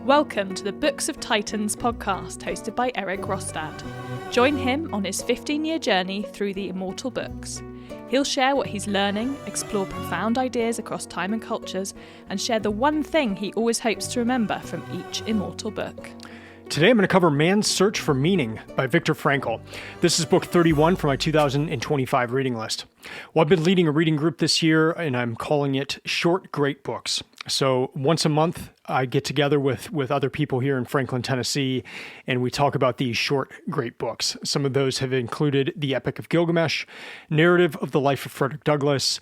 Welcome to the Books of Titans podcast hosted by Eric Rostad. Join him on his 15-year journey through the immortal books. He'll share what he's learning, explore profound ideas across time and cultures, and share the one thing he always hopes to remember from each immortal book. Today I'm going to cover Man's Search for Meaning by Viktor Frankl. This is book 31 for my 2025 reading list. Well, I've been leading a reading group this year, and I'm calling it Short Great Books. So once a month, I get together with other people here in Franklin, Tennessee, and we talk about these short, great books. Some of those have included The Epic of Gilgamesh, Narrative of the Life of Frederick Douglass.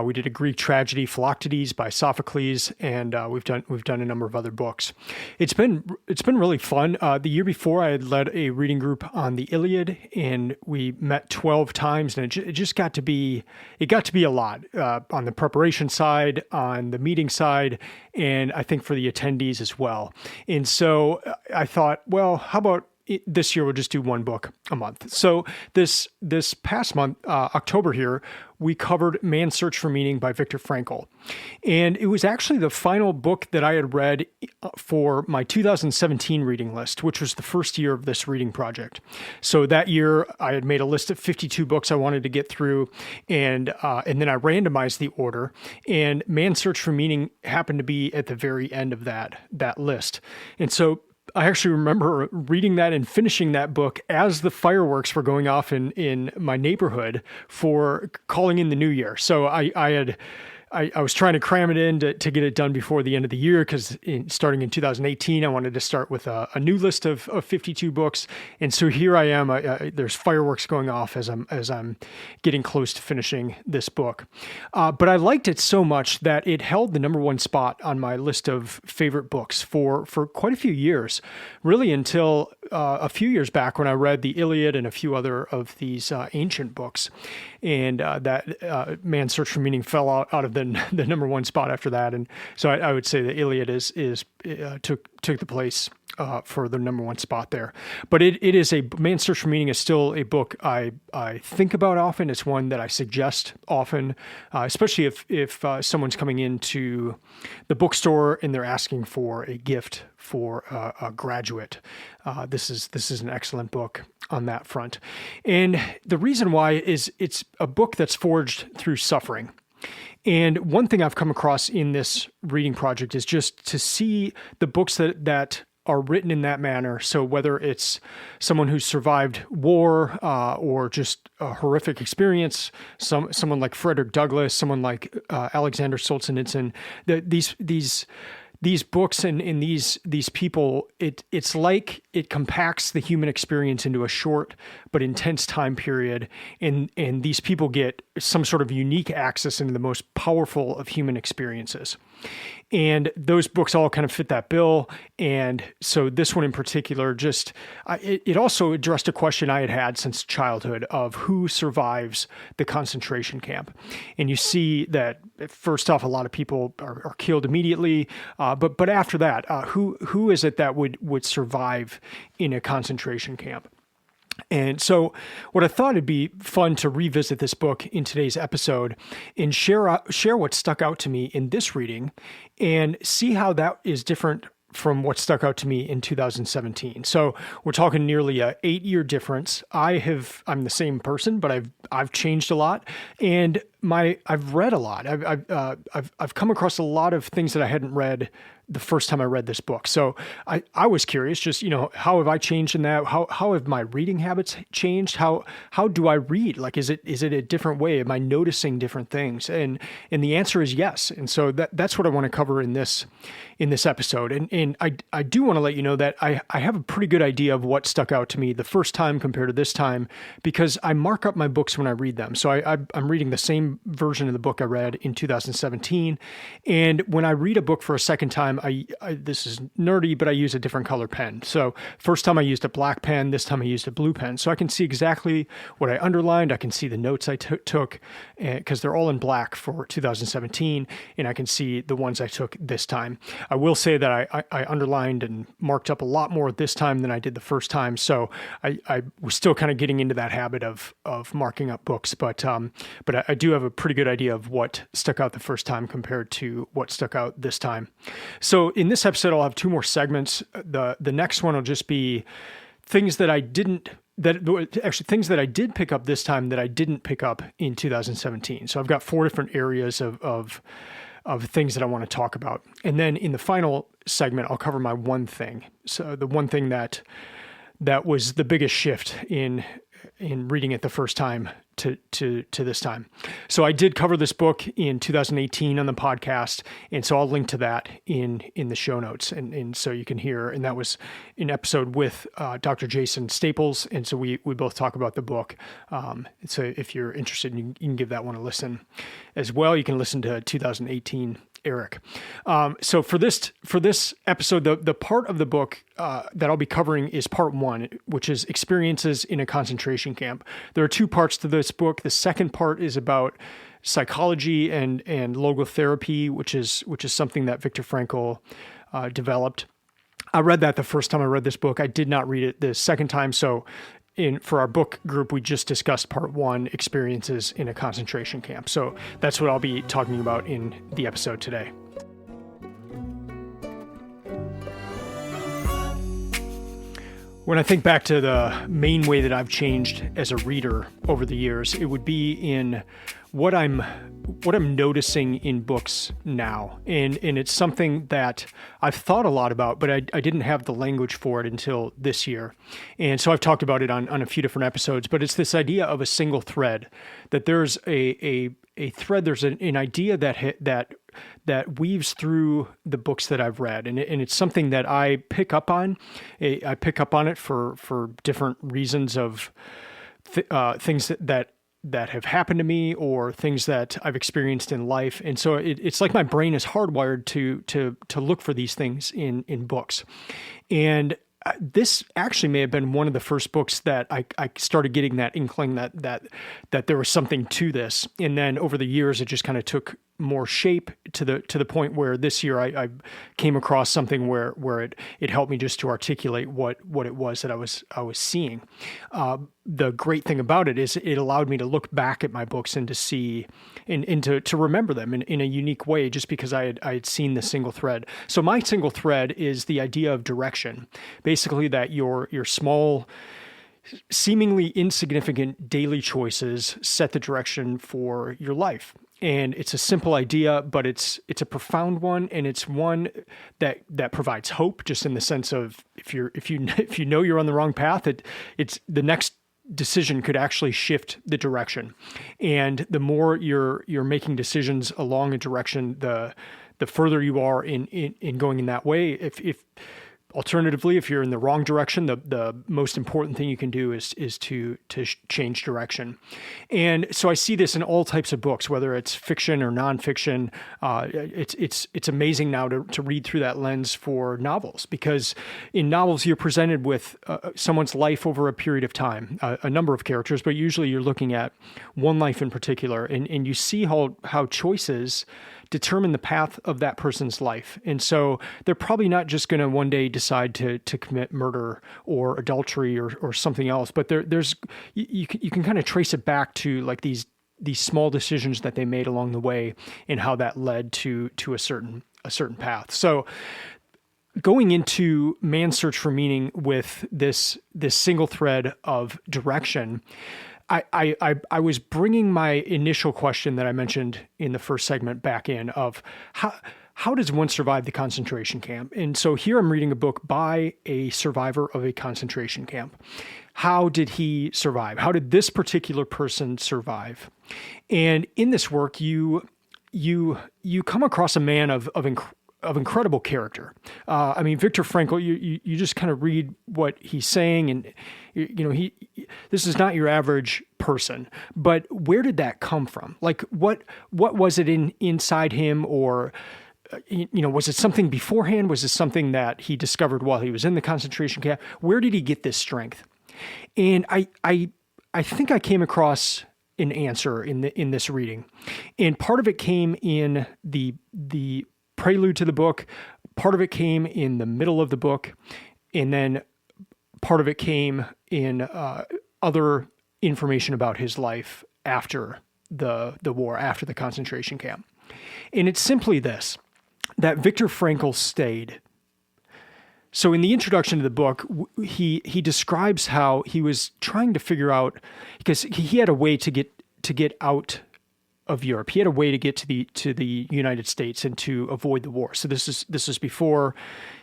We did a Greek tragedy, Philoctetes by Sophocles, and we've done a number of other books. It's been really fun. The year before, I had led a reading group on the Iliad, and we met 12 times, and it just got to be a lot on the preparation side, on the meeting side, and I think for the attendees as well. And so I thought, well, how about this year we'll just do one book a month. So this past month, October here, we covered Man's Search for Meaning by Viktor Frankl. And it was actually the final book that I had read for my 2017 reading list, which was the first year of this reading project. So that year I had made a list of 52 books I wanted to get through, and then I randomized the order, and Man's Search for Meaning happened to be at the very end of that list. And so I actually remember reading that and finishing that book as the fireworks were going off in my neighborhood for calling in the new year. So I was trying to cram it in to get it done before the end of the year, because starting in 2018, I wanted to start with a new list of 52 books. And so here I am. There's fireworks going off as I'm getting close to finishing this book. But I liked it so much that it held the number one spot on my list of favorite books for quite a few years, really until a few years back when I read the Iliad and a few other of these ancient books. And that Man's Search for Meaning fell out of the number one spot after that. And so I would say the Iliad took the place for the number one spot there. But it is Man's Search for Meaning is still a book I think about often. It's one that I suggest often, especially if someone's coming into the bookstore and they're asking for a gift for a graduate. This is an excellent book on that front. And the reason why is it's a book that's forged through suffering. And one thing I've come across in this reading project is just to see the books that are written in that manner. So whether it's someone who survived war or just a horrific experience, someone like Frederick Douglass, someone like Alexander Solzhenitsyn, these books and these people, it's like it compacts the human experience into a short but intense time period, and these people get some sort of unique access into the most powerful of human experiences. And those books all kind of fit that bill. And so this one in particular, it also addressed a question I had since childhood of who survives the concentration camp. And you see that first off, a lot of people are killed immediately. But after that, who is it that would survive in a concentration camp? And so what I thought it'd be fun to revisit this book in today's episode and share what stuck out to me in this reading and see how that is different from what stuck out to me in 2017. So we're talking nearly a 8-year difference. I'm the same person, but I've changed a lot, and I've read a lot. I've come across a lot of things that I hadn't read the first time I read this book. So I was curious, just, how have I changed in that? How have my reading habits changed? How do I read? Like, is it a different way? Am I noticing different things? And the answer is yes. And so that's what I want to cover in this episode. And I do want to let you know that I have a pretty good idea of what stuck out to me the first time compared to this time, because I mark up my books when I read them. So I'm reading the same version of the book I read in 2017. And when I read a book for a second time, this is nerdy, but I use a different color pen. So first time I used a black pen, this time I used a blue pen. So I can see exactly what I underlined. I can see the notes I took, because they're all in black for 2017, and I can see the ones I took this time. I will say that I underlined and marked up a lot more this time than I did the first time. So I was still kind of getting into that habit of marking up books, but I do have have a pretty good idea of what stuck out the first time compared to what stuck out this time. So in this episode, I'll have two more segments. The next one will just be things that I did pick up this time that I didn't pick up in 2017. So I've got four different areas of things that I want to talk about. And then in the final segment, I'll cover my one thing. So the one thing that was the biggest shift in reading it the first time to this time. So I did cover this book in 2018 on the podcast, and so I'll link to that in the show notes, and so you can hear. And that was an episode with Dr. Jason Staples, and so we both talk about the book. So if you're interested, you can give that one a listen as well. You can listen to 2018 Eric. So for this episode, the part of the book that I'll be covering is part one, which is experiences in a concentration camp. There are two parts to this book. The second part is about psychology and logotherapy, which is something that Viktor Frankl developed. I read that the first time I read this book. I did not read it the second time. So for our book group, we just discussed part one, experiences in a concentration camp. So that's what I'll be talking about in the episode today. When I think back to the main way that I've changed as a reader over the years, it would be in what I'm noticing in books now. And it's something that I've thought a lot about, but I didn't have the language for it until this year. And so I've talked about it on a few different episodes, but it's this idea of a single thread, that there's a thread, there's an idea that weaves through the books that I've read. And it's something that I pick up on. I pick up on it for different reasons of things that have happened to me or things that I've experienced in life. And so it's like my brain is hardwired to look for these things in books. And this actually may have been one of the first books that I started getting that inkling that there was something to this. And then over the years, it just kind of took more shape to the point where this year I came across something where it helped me just to articulate what it was that I was seeing. The great thing about it is it allowed me to look back at my books and to see and to remember them in a unique way, just because I had seen the single thread. So my single thread is the idea of direction, basically that your small, seemingly insignificant daily choices set the direction for your life. And it's a simple idea, but it's a profound one, and it's one that provides hope, just in the sense of if you know you're on the wrong path, it's the next decision could actually shift the direction. And the more you're making decisions along a direction, the further you are in going in that way. If alternatively, if you're in the wrong direction, the most important thing you can do is to change direction. And so I see this in all types of books, whether it's fiction or nonfiction. It's amazing now to read through that lens for novels, because in novels you're presented with someone's life over a period of time, a number of characters, but usually you're looking at one life in particular, and you see how choices determine the path of that person's life. And so they're probably not just going to one day decide to commit murder or adultery or something else, but there's you can kind of trace it back to like these small decisions that they made along the way and how that led to a certain path. So going into Man's Search for Meaning with this single thread of direction, I was bringing my initial question that I mentioned in the first segment back in of how does one survive the concentration camp? And so here I'm reading a book by a survivor of a concentration camp. How did he survive? How did this particular person survive? And in this work, you come across a man of incredible character. I mean, Viktor Frankl, you just kind of read what he's saying, and this is not your average person. But where did that come from? Like, what was it inside him, or was it something beforehand? Was it something that he discovered while he was in the concentration camp? Where did he get this strength? And I think I came across an answer in this reading, and part of it came in the prelude to the book. Part of it came in the middle of the book, and then part of it came in other information about his life after the war, after the concentration camp. And it's simply this, that Viktor Frankl stayed. So in the introduction to the book, he describes how he was trying to figure out, because he had a way to get out of Europe. He had a way to get to the United States and to avoid the war. So this is before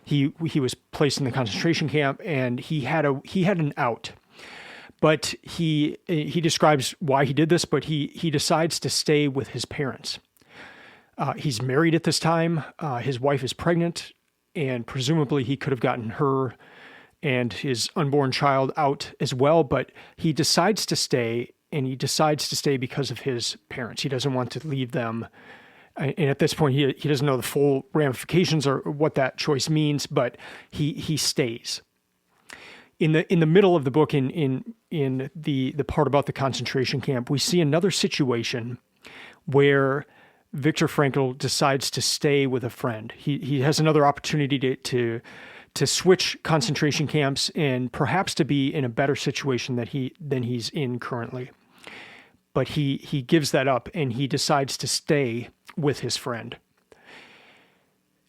he was placed in the concentration camp, and he had an out. But he describes why he did this, but he decides to stay with his parents. He's married at this time. His wife is pregnant, and presumably he could have gotten her and his unborn child out as well, but he decides to stay, and he decides to stay because of his parents. He doesn't want to leave them. And at this point, he doesn't know the full ramifications or what that choice means, but he stays. In the middle of the book, in the part about the concentration camp, we see another situation where Viktor Frankl decides to stay with a friend. He has another opportunity to switch concentration camps and perhaps to be in a better situation than he's in currently. But he gives that up, and he decides to stay with his friend.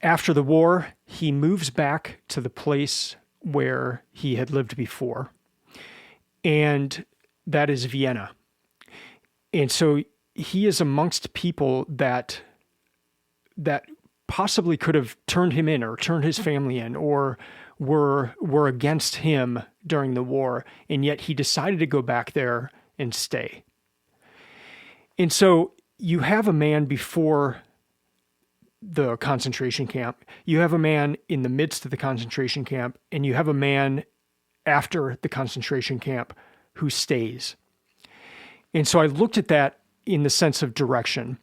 After the war, he moves back to the place where he had lived before, and that is Vienna. And so he is amongst people that possibly could have turned him in or turned his family in or were against him during the war, and yet he decided to go back there and stay. And so you have a man before the concentration camp, you have a man in the midst of the concentration camp, and you have a man after the concentration camp who stays. And so I looked at that in the sense of direction,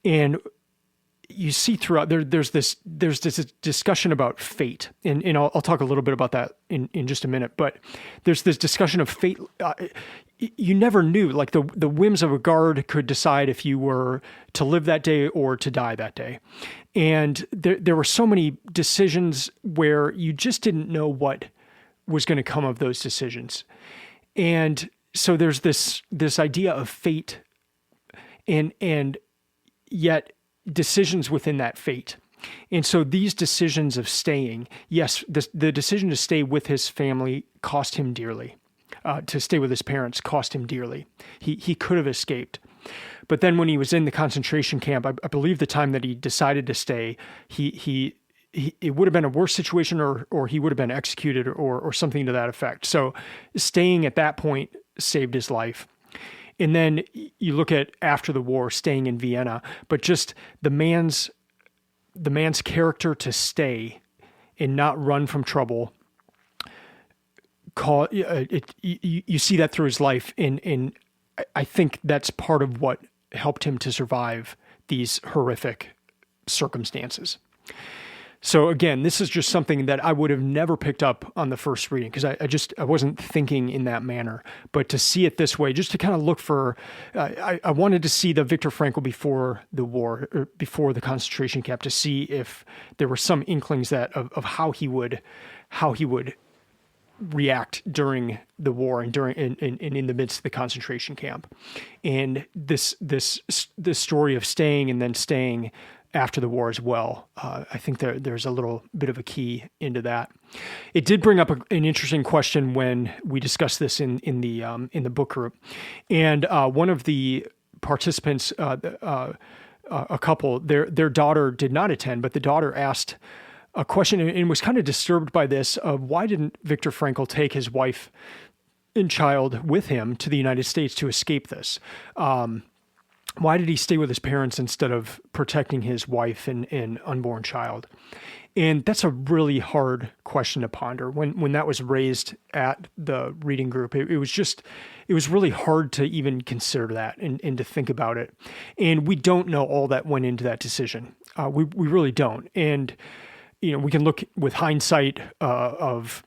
and you see throughout there's this discussion about fate, and I'll talk a little bit about that in just a minute. But there's this discussion of fate. You never knew, like the whims of a guard could decide if you were to live that day or to die that day, and there were so many decisions where you just didn't know what was going to come of those decisions, and so there's this idea of fate, and yet decisions within that fate. And so these decisions of staying, yes, the decision to stay with his family cost him dearly. To stay with his parents cost him dearly. He could have escaped. But then when he was in the concentration camp, I believe the time that he decided to stay, it would have been a worse situation, or he would have been executed or something to that effect. So staying at that point saved his life. And then you look at after the war, staying in Vienna, but just the man's character to stay and not run from trouble. You see that through his life, and I think that's part of what helped him to survive these horrific circumstances. So again, this is just something that I would have never picked up on the first reading, because I wasn't thinking in that manner. But to see it this way, just to kind of look for, I wanted to see the Viktor Frankl before the war, or before the concentration camp, to see if there were some inklings of how he would react during the war and in the midst of the concentration camp. And this story of staying and then staying after the war as well. I think there's a little bit of a key into that. It did bring up an interesting question when we discussed this in the book group, and one of the participants, a couple, their daughter did not attend, but the daughter asked a question and was kind of disturbed by this of why didn't Viktor Frankl take his wife and child with him to the United States to escape this? Why did he stay with his parents instead of protecting his wife and unborn child? And that's a really hard question to ponder. When that was raised at the reading group, it was really hard to even consider that and to think about it. And we don't know all that went into that decision. We really don't. And we can look with hindsight of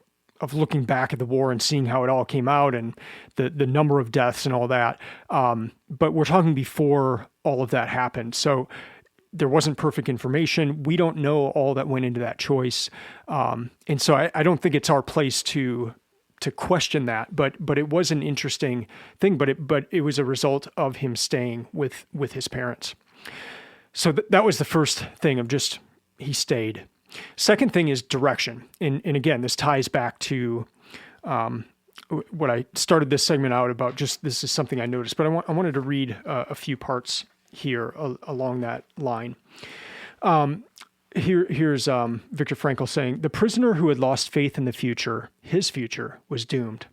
looking back at the war and seeing how it all came out and the number of deaths and all that. But we're talking before all of that happened. So there wasn't perfect information. We don't know all that went into that choice. And so I don't think it's our place to to question that, but it was an interesting thing. But it was a result of him staying with his parents. So that was the first thing of just he stayed. Second thing is direction, and again, this ties back to what I started this segment out about. Just this is something I noticed, but I wanted to read a few parts here along that line. Here's Viktor Frankl saying, "The prisoner who had lost faith in the future, his future, was doomed.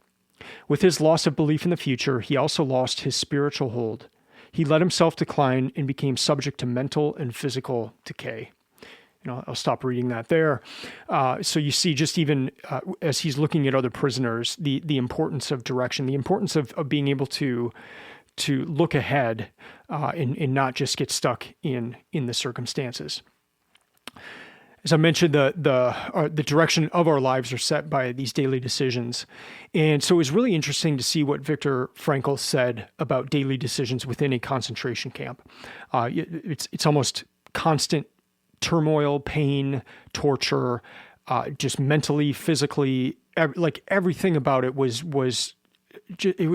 With his loss of belief in the future, he also lost his spiritual hold. He let himself decline and became subject to mental and physical decay." I'll stop reading that there. So you see, just even as he's looking at other prisoners, the importance of direction, the importance of being able to look ahead and not just get stuck in the circumstances. As I mentioned, the direction of our lives are set by these daily decisions. And so it was really interesting to see what Viktor Frankl said about daily decisions within a concentration camp. It's almost constant turmoil, pain, torture, just mentally, physically, like everything about it was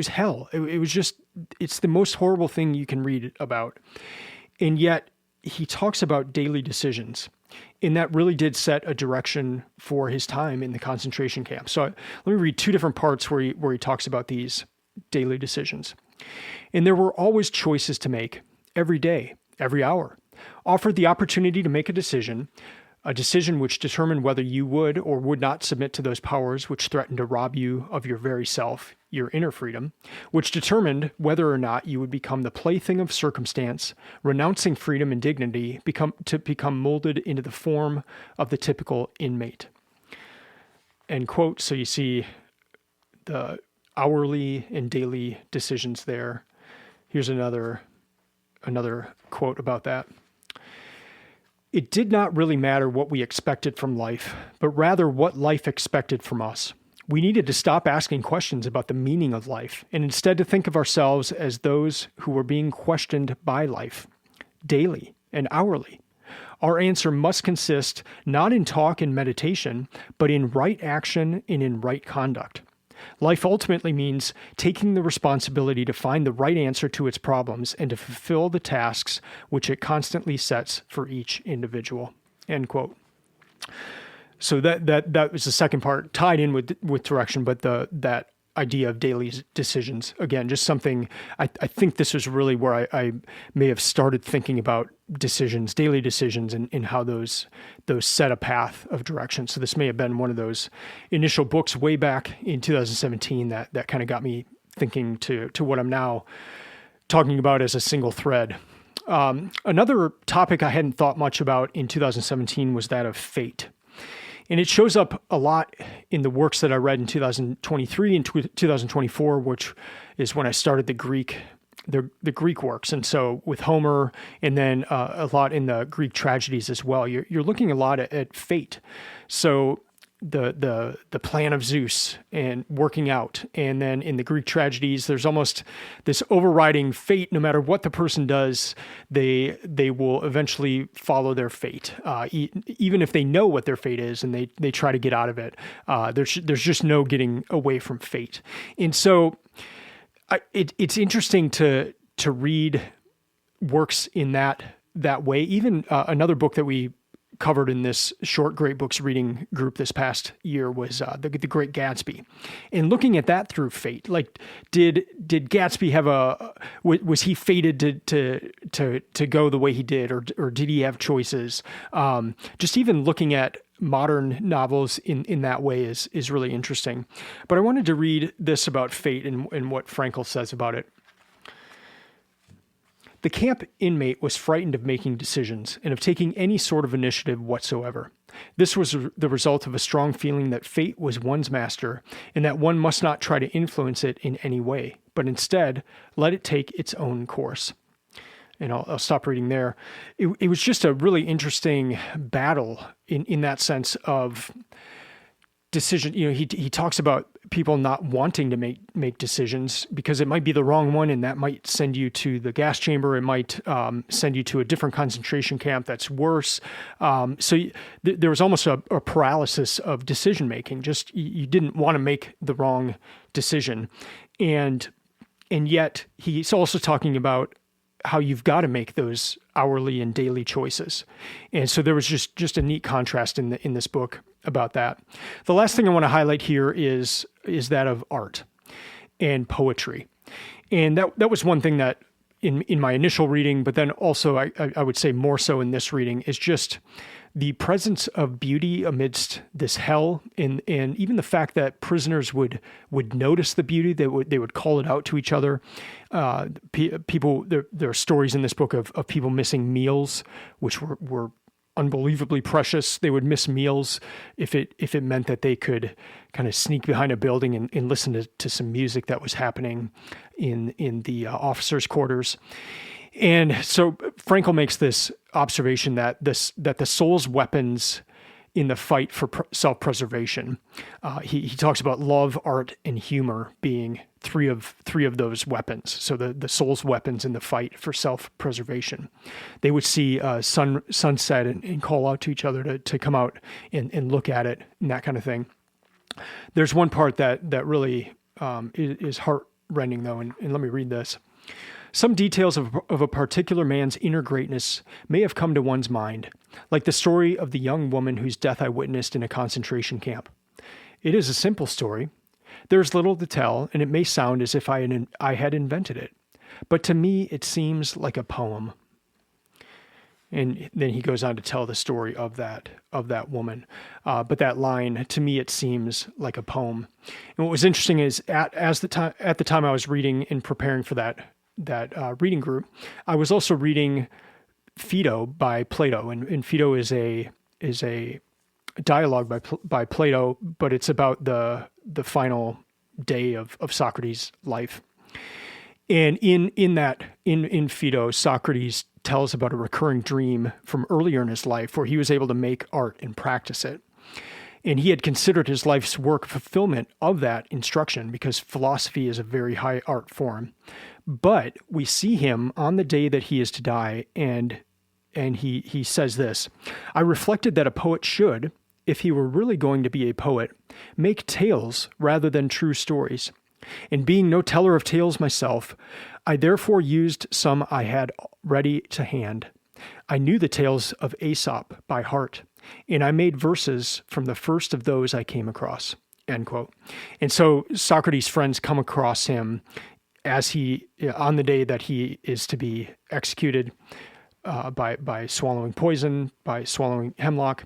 hell. It's the most horrible thing you can read about. And yet he talks about daily decisions. And that really did set a direction for his time in the concentration camp. So let me read two different parts where he talks about these daily decisions. "And there were always choices to make, every day, every hour. Offered the opportunity to make a decision which determined whether you would or would not submit to those powers which threatened to rob you of your very self, your inner freedom, which determined whether or not you would become the plaything of circumstance, renouncing freedom and dignity, to become molded into the form of the typical inmate." End quote. So you see the hourly and daily decisions there. Here's another quote about that. "It did not really matter what we expected from life, but rather what life expected from us. We needed to stop asking questions about the meaning of life and instead to think of ourselves as those who were being questioned by life, daily and hourly. Our answer must consist not in talk and meditation, but in right action and in right conduct. Life ultimately means taking the responsibility to find the right answer to its problems and to fulfill the tasks which it constantly sets for each individual." End quote. So that was the second part, tied in with direction, but that idea of daily decisions, again, just something, I think this was really where I may have started thinking about decisions, daily decisions, and how those set a path of direction. So this may have been one of those initial books way back in 2017 that kind of got me thinking to what I'm now talking about as a single thread. Another topic I hadn't thought much about in 2017 was that of fate. And it shows up a lot in the works that I read in 2023 and 2024, which is when I started the Greek works. And so with Homer, and then a lot in the Greek tragedies as well, you're looking a lot at fate. So the plan of Zeus and working out. And then in the Greek tragedies, there's almost this overriding fate. No matter what the person does, they will eventually follow their fate, even if they know what their fate is and they try to get out of it. There's just no getting away from fate. And so it's interesting to read works in that way. Even another book that we covered in this short great books reading group this past year was the Great Gatsby, and looking at that through fate. Like, did Gatsby have was he fated to go the way he did, or did he have choices? Just even looking at modern novels in that way is really interesting. But I wanted to read this about fate and what Frankl says about it. "The camp inmate was frightened of making decisions and of taking any sort of initiative whatsoever. This was the result of a strong feeling that fate was one's master and that one must not try to influence it in any way, but instead let it take its own course." And I'll stop reading there. It was just a really interesting battle in that sense of decision. He talks about people not wanting to make decisions because it might be the wrong one, and that might send you to the gas chamber. It might send you to a different concentration camp that's worse. There was almost a paralysis of decision making. Just you didn't want to make the wrong decision, and yet he's also talking about how you've got to make those hourly and daily choices. And so there was just a neat contrast in this book about that. The last thing I want to highlight here is that of art and poetry. And that was one thing that in my initial reading, but then also I would say more so in this reading, is just the presence of beauty amidst this hell, and even the fact that prisoners would notice the beauty, they would call it out to each other. People, there are stories in this book of people missing meals, which were unbelievably precious. They would miss meals if it meant that they could kind of sneak behind a building and listen to some music that was happening in the officers' quarters. And so Frankl makes this observation that the soul's weapons in the fight for self-preservation. He talks about love, art, and humor being three of those weapons. So the soul's weapons in the fight for self-preservation. They would see sunset and call out to each other to come out and look at it and that kind of thing. There's one part that really is heart-rending though, and let me read this. Some details of a particular man's inner greatness may have come to one's mind, like the story of the young woman whose death I witnessed in a concentration camp. It is a simple story. There is little to tell, and it may sound as if I had invented it. But to me, it seems like a poem. And then he goes on to tell the story of that woman. But that line, to me, it seems like a poem. And what was interesting is at the time I was reading and preparing for that reading group, I was also reading Phaedo by Plato, and Phaedo is a dialogue by Plato, but it's about the final day of Socrates' life. And in Phaedo, Socrates tells about a recurring dream from earlier in his life where he was able to make art and practice it. And he had considered his life's work fulfillment of that instruction because philosophy is a very high art form. But we see him on the day that he is to die, and he says this: I reflected that a poet should, if he were really going to be a poet, make tales rather than true stories. And being no teller of tales myself, I therefore used some I had ready to hand. I knew the tales of Aesop by heart, and I made verses from the first of those I came across, end quote. And so Socrates' friends come across him on the day that he is to be executed by swallowing poison, by swallowing hemlock.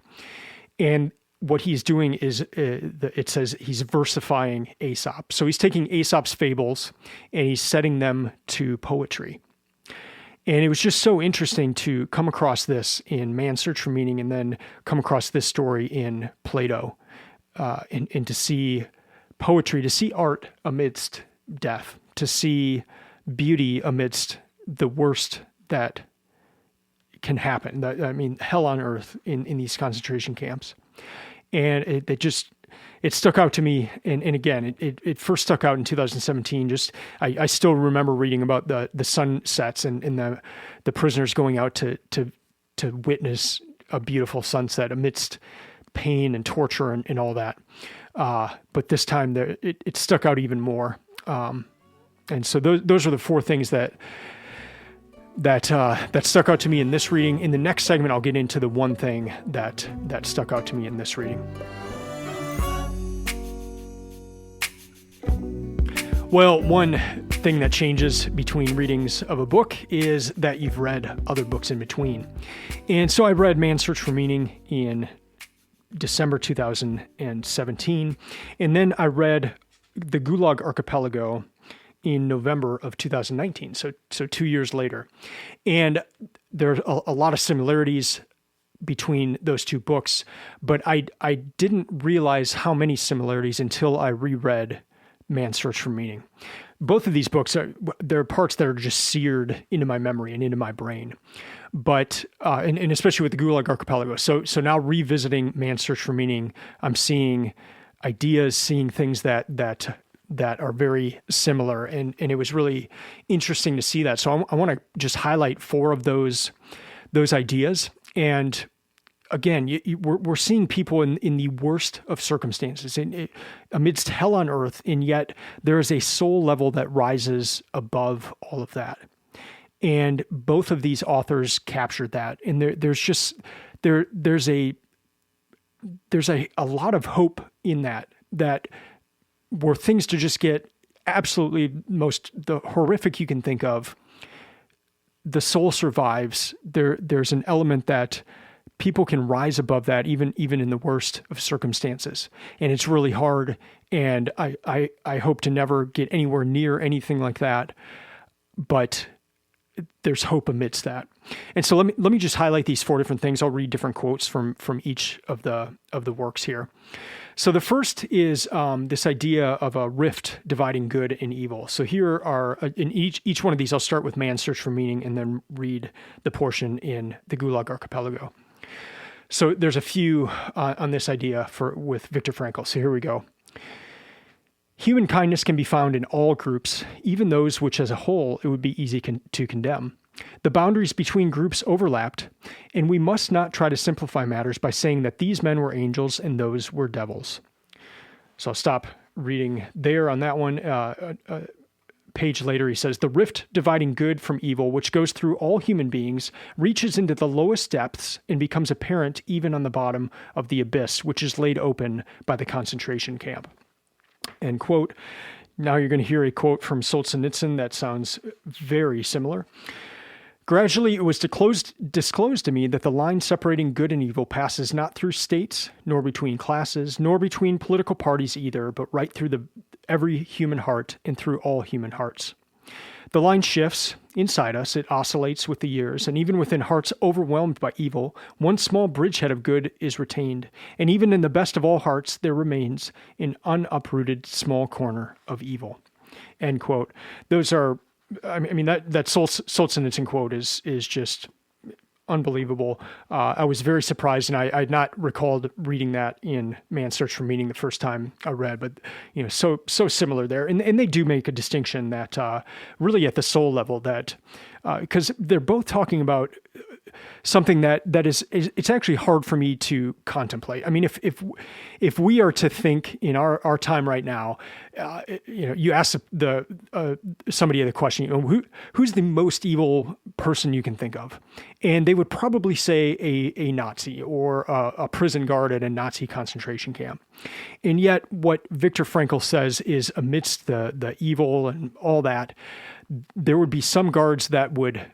And what he's doing is, it says he's versifying Aesop. So he's taking Aesop's fables and he's setting them to poetry. And it was just so interesting to come across this in Man's Search for Meaning and then come across this story in Plato, and to see poetry, to see art amidst death, to see beauty amidst the worst that can happen. I mean, hell on earth in these concentration camps. And it stuck out to me. And again, it first stuck out in 2017. I still remember reading about the sunsets and the prisoners going out to witness a beautiful sunset amidst pain and torture and all that. But this time it stuck out even more. And so those are the four things that stuck out to me in this reading. In the next segment, I'll get into the one thing that stuck out to me in this reading. Well, one thing that changes between readings of a book is that you've read other books in between. And so I read Man's Search for Meaning in December 2017, and then I read The Gulag Archipelago in November of 2019, so 2 years later. And there are a lot of similarities between those two books, but I didn't realize how many similarities until I reread Man's Search for Meaning. Both of these books, there are parts that are just seared into my memory and into my brain. But, and especially with the Gulag Archipelago. So now revisiting Man's Search for Meaning, I'm seeing, ideas, seeing things that are very similar, and it was really interesting to see that. So I want to just highlight 4 of those ideas. And again, we're seeing people in the worst of circumstances, amidst hell on earth, and yet there is a soul level that rises above all of that. And both of these authors captured that, and there's a lot of hope in that were things to just get absolutely the horrific you can think of. The soul survives. There's an element that people can rise above that, even in the worst of circumstances. And it's really hard. And I hope to never get anywhere near anything like that. But there's hope amidst that. And so let me just highlight these 4 different things. I'll read different quotes from each of the works here. So the first is this idea of a rift dividing good and evil. So here are, in each one of these, I'll start with Man's Search for Meaning and then read the portion in the Gulag Archipelago. So there's a few on this idea with Viktor Frankl. So here we go. Human kindness can be found in all groups, even those which as a whole it would be easy to condemn. The boundaries between groups overlapped, and we must not try to simplify matters by saying that these men were angels and those were devils. So I'll stop reading there on that one. Page later, he says, the rift dividing good from evil, which goes through all human beings, reaches into the lowest depths and becomes apparent even on the bottom of the abyss, which is laid open by the concentration camp. End quote. Now you're going to hear a quote from Solzhenitsyn that sounds very similar. Gradually, it was disclosed to me that the line separating good and evil passes not through states, nor between classes, nor between political parties either, but right through every human heart and through all human hearts. The line shifts inside us, it oscillates with the years, and even within hearts overwhelmed by evil, one small bridgehead of good is retained, and even in the best of all hearts, there remains an unuprooted small corner of evil. End quote. Those are, I mean that Solzhenitsyn quote is just unbelievable. I was very surprised, and I had not recalled reading that in Man's Search for Meaning the first time I read, but so similar there. And they do make a distinction that really at the soul level, that because they're both talking about something that is it's actually hard for me to contemplate. I mean, if we are to think in our time right now, you ask somebody the question, who's the most evil person you can think of, and they would probably say a Nazi or a prison guard at a Nazi concentration camp. And yet, what Viktor Frankl says is, amidst the evil and all that, there would be some guards that would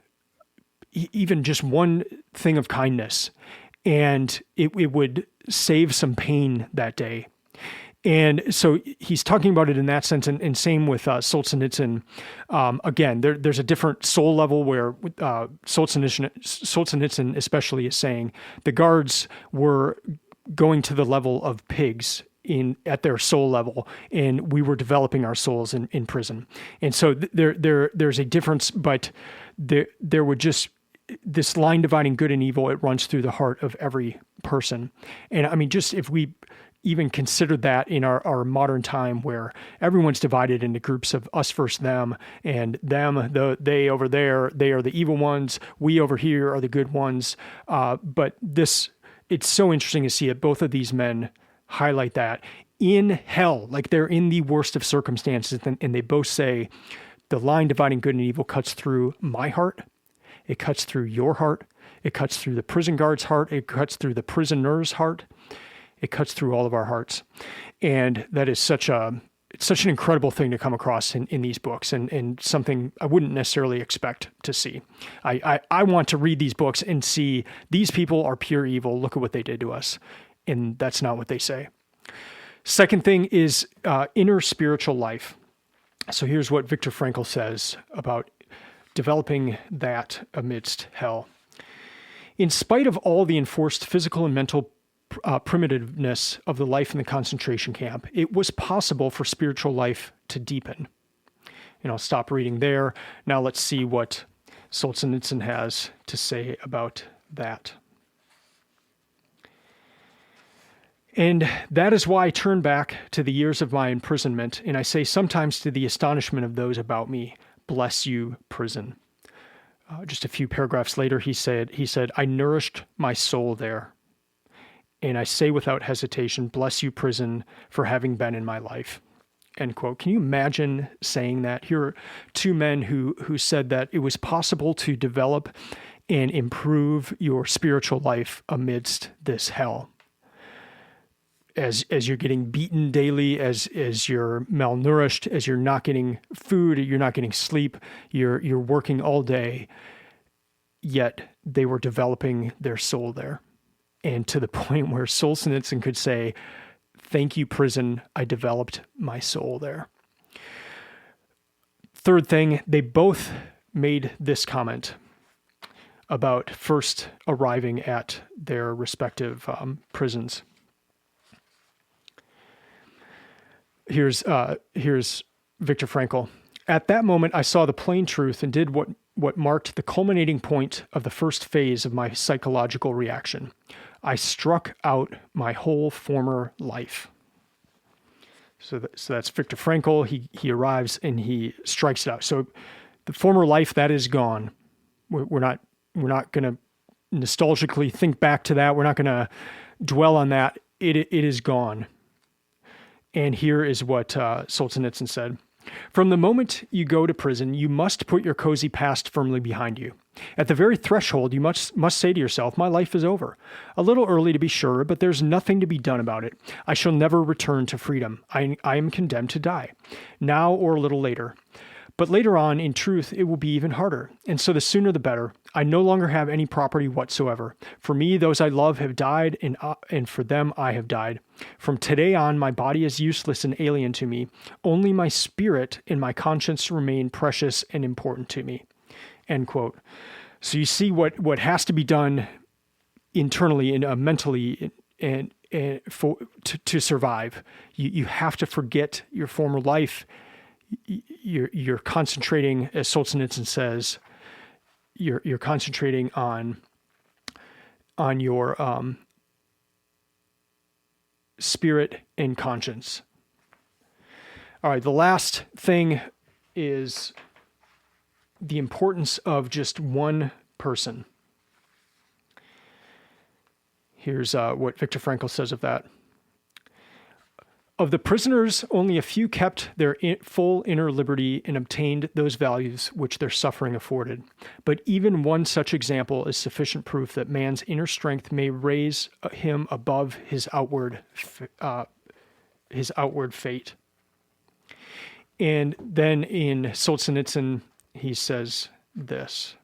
even just one thing of kindness, and it would save some pain that day. And so he's talking about it in that sense, and same with Solzhenitsyn. Again, there's a different soul level where Solzhenitsyn especially is saying the guards were going to the level of pigs at their soul level, and we were developing our souls in prison. And so there's a difference, but there would just, this line dividing good and evil, it runs through the heart of every person. And I mean, just if we even consider that in our modern time, where everyone's divided into groups of us versus them, and them, they over there, they are the evil ones, we over here are the good ones. But it's so interesting to see it. Both of these men highlight that in hell, like they're in the worst of circumstances, and they both say the line dividing good and evil cuts through my heart. It cuts through your heart. It cuts through the prison guard's heart. It cuts through the prisoner's heart. It cuts through all of our hearts. And that is such an incredible thing to come across in these books, and something I wouldn't necessarily expect to see. I want to read these books and see these people are pure evil. Look at what they did to us. And that's not what they say. Second thing is inner spiritual life. So here's what Viktor Frankl says about developing that amidst hell. In spite of all the enforced physical and mental primitiveness of the life in the concentration camp, it was possible for spiritual life to deepen. And I'll stop reading there. Now let's see what Solzhenitsyn has to say about that. And that is why I turn back to the years of my imprisonment, and I say sometimes to the astonishment of those about me, bless you, prison. Just a few paragraphs later, he said, I nourished my soul there. And I say without hesitation, bless you, prison, for having been in my life. End quote. Can you imagine saying that? Here are two men who said that it was possible to develop and improve your spiritual life amidst this hell. As you're getting beaten daily, as you're malnourished, as you're not getting food, you're not getting sleep, you're working all day, yet they were developing their soul there. And to the point where Solzhenitsyn could say, thank you, prison, I developed my soul there. Third thing, they both made this comment about first arriving at their respective prisons. Here's Viktor Frankl. At that moment, I saw the plain truth and did what marked the culminating point of the first phase of my psychological reaction. I struck out my whole former life. So that's Viktor Frankl. He arrives and he strikes it out. So the former life, that is gone. We're not going to nostalgically think back to that. We're not going to dwell on that. It is gone. And here is what Solzhenitsyn said. From the moment you go to prison, you must put your cozy past firmly behind you. At the very threshold, you must say to yourself, my life is over. A little early to be sure, but there's nothing to be done about it. I shall never return to freedom. I am condemned to die, now or a little later. But later on, in truth, it will be even harder. And so the sooner the better. I no longer have any property whatsoever. For me, those I love have died, and for them I have died. From today on, my body is useless and alien to me. Only my spirit and my conscience remain precious and important to me. End quote. So you see what has to be done internally and mentally and to survive. You have to forget your former life. You're concentrating, as Solzhenitsyn says, you're concentrating on your spirit and conscience. All right, the last thing is the importance of just one person. Here's what Viktor Frankl says of that. Of the prisoners, only a few kept their full inner liberty and obtained those values which their suffering afforded. But even one such example is sufficient proof that man's inner strength may raise him above his outward fate. And then in Solzhenitsyn, he says this.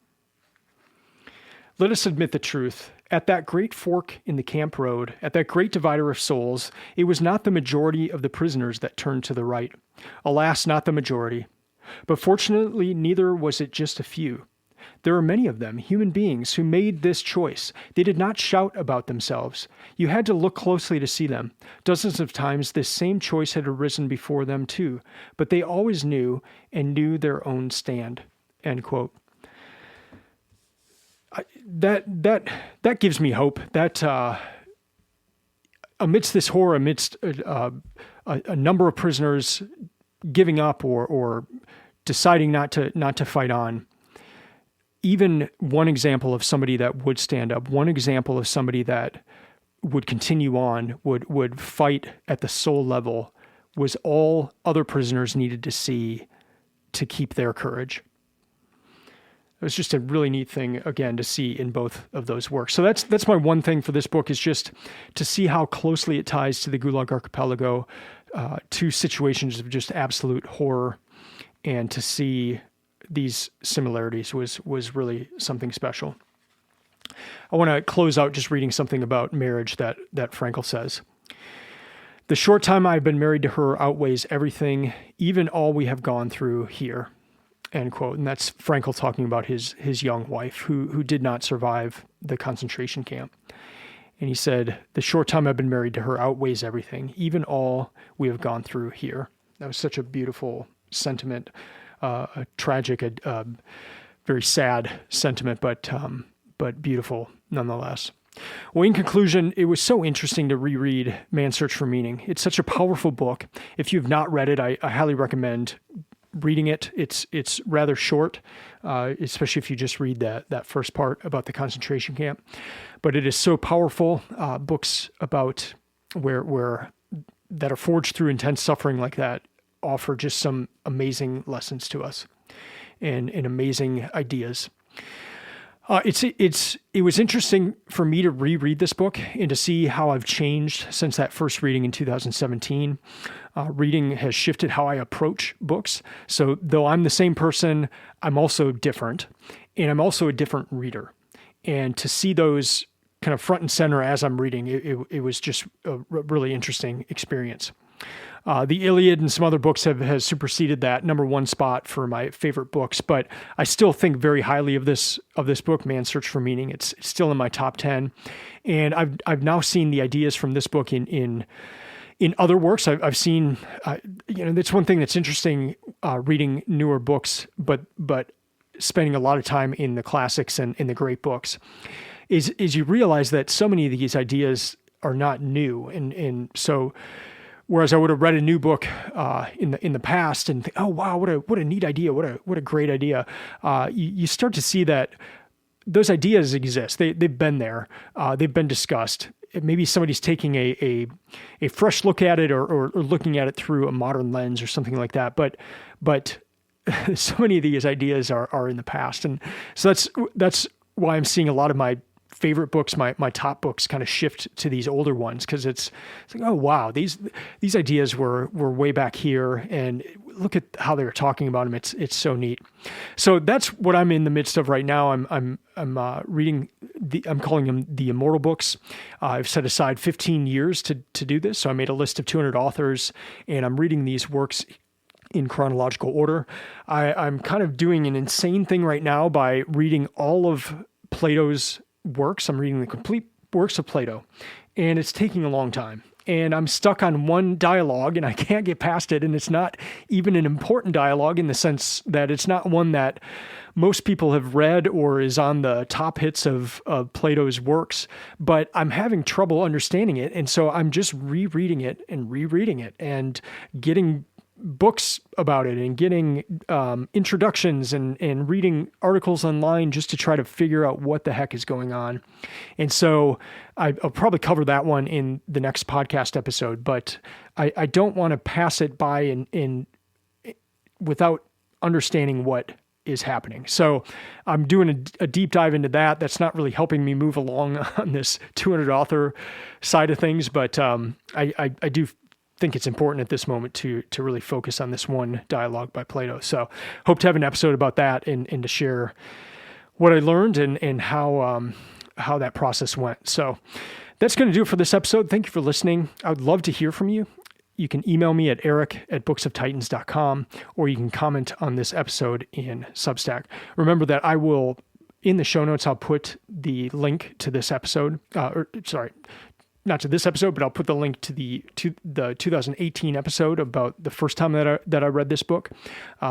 Let us admit the truth. At that great fork in the camp road, at that great divider of souls, it was not the majority of the prisoners that turned to the right. Alas, not the majority. But fortunately, neither was it just a few. There are many of them, human beings, who made this choice. They did not shout about themselves. You had to look closely to see them. Dozens of times this same choice had arisen before them too, but they always knew and knew their own stand. End quote. That gives me hope that amidst this horror, amidst a number of prisoners giving up or deciding not to fight on, even one example of somebody that would stand up, one example of somebody that would continue on, would fight at the soul level, was all other prisoners needed to see to keep their courage. It was just a really neat thing, again, to see in both of those works. So that's my one thing for this book, is just to see how closely it ties to the Gulag Archipelago, two situations of just absolute horror, and to see these similarities was really something special. I want to close out just reading something about marriage that Frankl says. The short time I've been married to her outweighs everything, even all we have gone through here. End quote. And that's Frankl talking about his young wife who did not survive the concentration camp. And he said, the short time I've been married to her outweighs everything, even all we have gone through here. That was such a beautiful sentiment, a tragic, very sad sentiment, but beautiful nonetheless. Well, in conclusion, it was so interesting to reread Man's Search for Meaning. It's such a powerful book. If you've not read it, I highly recommend reading it. It's rather short, especially if you just read that first part about the concentration camp. But it is so powerful. Books about where that are forged through intense suffering like that offer just some amazing lessons to us and amazing ideas. It was interesting for me to reread this book and to see how I've changed since that first reading in 2017. Reading has shifted how I approach books. So though I'm the same person, I'm also different, and I'm also a different reader. And to see those kind of front and center as I'm reading, it was just a really interesting experience. The Iliad and some other books has superseded that number one spot for my favorite books, but I still think very highly of this book, Man's Search for Meaning. It's still in my top 10, and I've now seen the ideas from this book in other works. I've seen, that's one thing that's interesting reading newer books, but spending a lot of time in the classics and in the great books, is you realize that so many of these ideas are not new, and so. Whereas I would have read a new book in the past and think, oh wow, what a neat idea, what a great idea. You start to see that those ideas exist. They've been there. They've been discussed. Maybe somebody's taking a fresh look at it or looking at it through a modern lens or something like that. But so many of these ideas are in the past, and so that's why I'm seeing a lot of my favorite books, my top books, kind of shift to these older ones, because it's like, oh wow, these ideas were way back here, and look at how they were talking about them. It's so neat. So that's what I'm in the midst of right now. I'm reading I'm calling them the Immortal books. I've set aside 15 years to do this, so I made a list of 200 authors, and I'm reading these works in chronological order. I'm kind of doing an insane thing right now by reading all of Plato's works. I'm reading the complete works of Plato, and it's taking a long time. And I'm stuck on one dialogue, and I can't get past it. And it's not even an important dialogue in the sense that it's not one that most people have read or is on the top hits of Plato's works, but I'm having trouble understanding it. And so I'm just rereading it and getting books about it and getting introductions and reading articles online just to try to figure out what the heck is going on. And so I'll probably cover that one in the next podcast episode, but I don't want to pass it by in without understanding what is happening. So I'm doing a deep dive into that. That's not really helping me move along on this 200 author side of things, but I do think it's important at this moment to really focus on this one dialogue by Plato. So hope to have an episode about that and to share what I learned and how that process went. So that's going to do it for this episode. Thank you for listening. I would love to hear from you. You can email me at eric@booksoftitans.com, or you can comment on this episode in Substack. Remember that I will, in the show notes, I'll put the link to this episode, not to this episode, but I'll put the link to the 2018 episode about the first time that I read this book.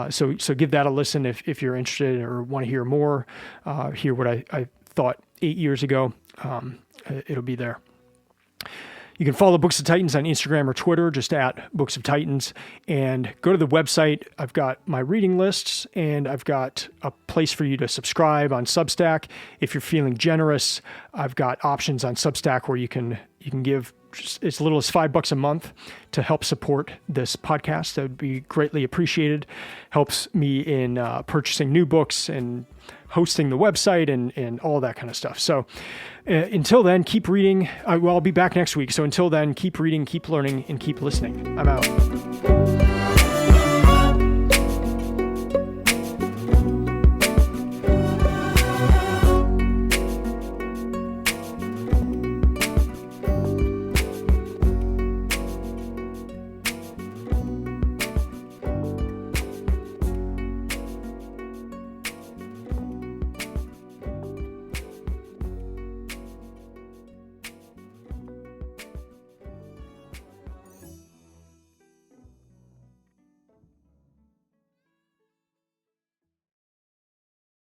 So give that a listen if you're interested or want to hear more, hear what I thought 8 years ago. It'll be there. You can follow Books of Titans on Instagram or Twitter, just at Books of Titans, and go to the website. I've got my reading lists, and I've got a place for you to subscribe on Substack. If you're feeling generous, I've got options on Substack where you can give just as little as $5 a month to help support this podcast. That would be greatly appreciated. Helps me in purchasing new books and hosting the website and all that kind of stuff. So until then, keep reading. I'll be back next week. So until then, keep reading, keep learning, and keep listening. I'm out.